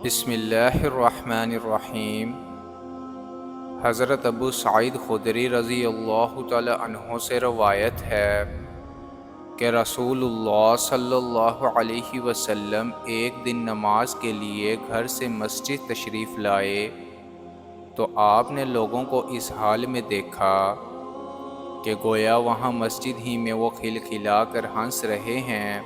بسم اللہ الرحمن الرحیم۔ حضرت ابو سعید خدری رضی اللہ تعالی عنہ سے روایت ہے کہ رسول اللہ صلی اللہ علیہ وسلم ایک دن نماز کے لیے گھر سے مسجد تشریف لائے تو آپ نے لوگوں کو اس حال میں دیکھا کہ گویا وہاں مسجد ہی میں وہ کھلکھلا کر ہنس رہے ہیں،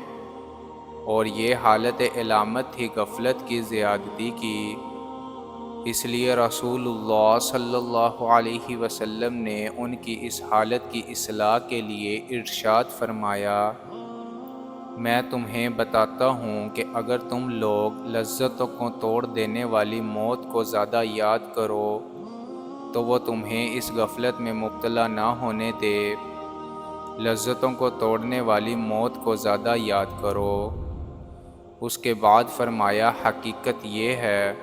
اور یہ حالت علامت تھی غفلت کی زیادتی کی۔ اس لیے رسول اللہ صلی اللہ علیہ وسلم نے ان کی اس حالت کی اصلاح کے لیے ارشاد فرمایا، میں تمہیں بتاتا ہوں کہ اگر تم لوگ لذتوں کو توڑ دینے والی موت کو زیادہ یاد کرو تو وہ تمہیں اس غفلت میں مبتلا نہ ہونے دے۔ لذتوں کو توڑنے والی موت کو زیادہ یاد کرو۔ اس کے بعد فرمایا، حقیقت یہ ہے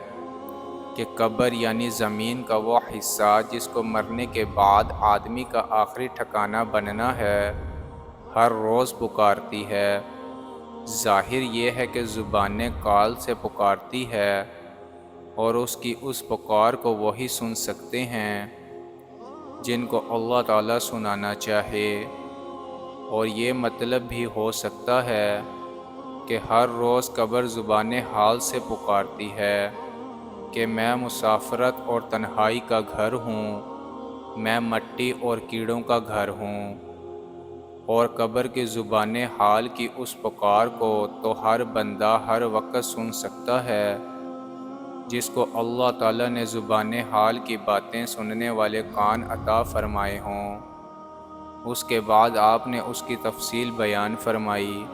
کہ قبر یعنی زمین کا وہ حصہ جس کو مرنے کے بعد آدمی کا آخری ٹھکانہ بننا ہے، ہر روز پکارتی ہے۔ ظاہر یہ ہے کہ زبان قال سے پکارتی ہے، اور اس کی اس پکار کو وہی سن سکتے ہیں جن کو اللہ تعالیٰ سنانا چاہے، اور یہ مطلب بھی ہو سکتا ہے کہ ہر روز قبر زبان حال سے پکارتی ہے کہ میں مسافرت اور تنہائی کا گھر ہوں، میں مٹی اور کیڑوں کا گھر ہوں۔ اور قبر کی زبان حال کی اس پکار کو تو ہر بندہ ہر وقت سن سکتا ہے جس کو اللہ تعالیٰ نے زبان حال کی باتیں سننے والے کان عطا فرمائے ہوں۔ اس کے بعد آپ نے اس کی تفصیل بیان فرمائی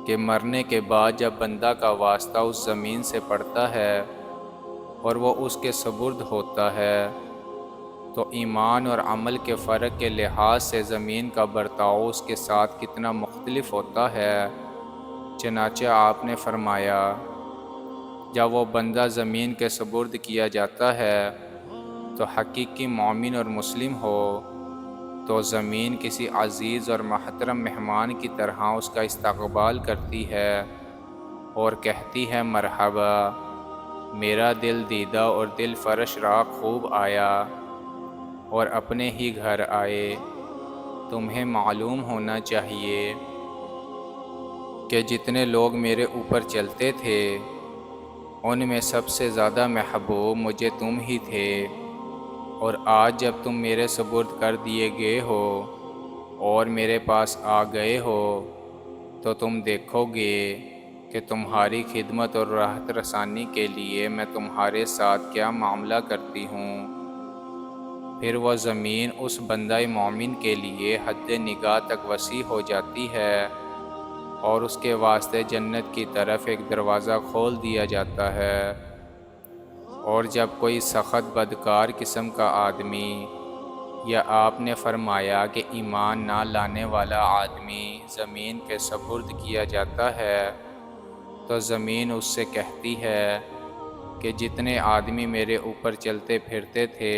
کہ مرنے کے بعد جب بندہ کا واسطہ اس زمین سے پڑتا ہے اور وہ اس کے سپرد ہوتا ہے تو ایمان اور عمل کے فرق کے لحاظ سے زمین کا برتاؤ اس کے ساتھ کتنا مختلف ہوتا ہے۔ چنانچہ آپ نے فرمایا، جب وہ بندہ زمین کے سپرد کیا جاتا ہے تو حقیقی مومن اور مسلم ہو تو زمین کسی عزیز اور محترم مہمان کی طرح اس کا استقبال کرتی ہے اور کہتی ہے، مرحبا، میرا دل دیدہ اور دل فرش را خوب آیا، اور اپنے ہی گھر آئے۔ تمہیں معلوم ہونا چاہیے کہ جتنے لوگ میرے اوپر چلتے تھے ان میں سب سے زیادہ محبوب مجھے تم ہی تھے، اور آج جب تم میرے سپرد کر دیے گئے ہو اور میرے پاس آ گئے ہو تو تم دیکھو گے کہ تمہاری خدمت اور راحت رسانی کے لیے میں تمہارے ساتھ کیا معاملہ کرتی ہوں۔ پھر وہ زمین اس بندہ مومن کے لیے حد نگاہ تک وسیع ہو جاتی ہے اور اس کے واسطے جنت کی طرف ایک دروازہ کھول دیا جاتا ہے، اور جب کوئی سخت بدکار قسم کا آدمی، یا آپ نے فرمایا کہ ایمان نہ لانے والا آدمی زمین کے سپرد کیا جاتا ہے تو زمین اس سے کہتی ہے کہ جتنے آدمی میرے اوپر چلتے پھرتے تھے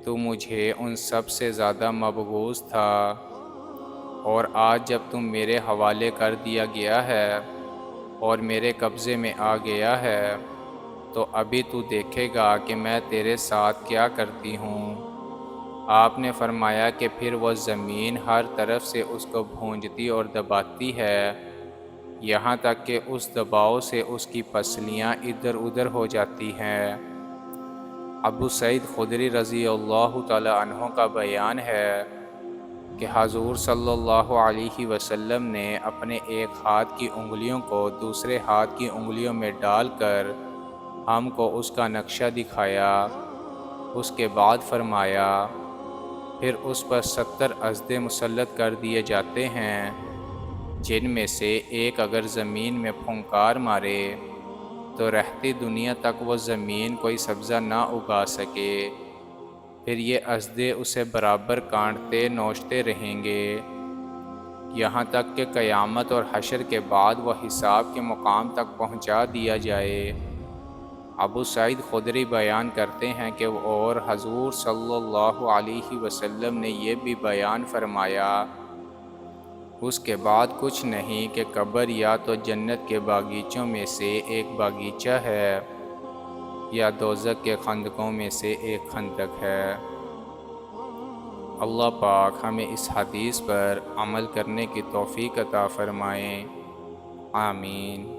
تو مجھے ان سب سے زیادہ مبغوض تھا، اور آج جب تم میرے حوالے کر دیا گیا ہے اور میرے قبضے میں آ گیا ہے تو ابھی تو دیکھے گا کہ میں تیرے ساتھ کیا کرتی ہوں۔ آپ نے فرمایا کہ پھر وہ زمین ہر طرف سے اس کو بھونجتی اور دباتی ہے، یہاں تک کہ اس دباؤ سے اس کی پسلیاں ادھر ادھر ہو جاتی ہیں۔ ابو سعید خدری رضی اللہ تعالی عنہ کا بیان ہے کہ حضور صلی اللہ علیہ وسلم نے اپنے ایک ہاتھ کی انگلیوں کو دوسرے ہاتھ کی انگلیوں میں ڈال کر ہم کو اس کا نقشہ دکھایا۔ اس کے بعد فرمایا، پھر اس پر 70 اژدھے مسلط کر دیے جاتے ہیں، جن میں سے ایک اگر زمین میں پھنکار مارے تو رہتی دنیا تک وہ زمین کوئی سبزہ نہ اگا سکے، پھر یہ اژدھے اسے برابر کاٹتے نوچتے رہیں گے یہاں تک کہ قیامت اور حشر کے بعد وہ حساب کے مقام تک پہنچا دیا جائے۔ ابو سعید خدری بیان کرتے ہیں کہ اور حضور صلی اللہ علیہ وسلم نے یہ بھی بیان فرمایا اس کے بعد کچھ نہیں کہ قبر یا تو جنت کے باغیچوں میں سے ایک باغیچہ ہے یا دوزخ کے خندقوں میں سے ایک خندق ہے۔ اللہ پاک ہمیں اس حدیث پر عمل کرنے کی توفیق عطا فرمائیں، آمین۔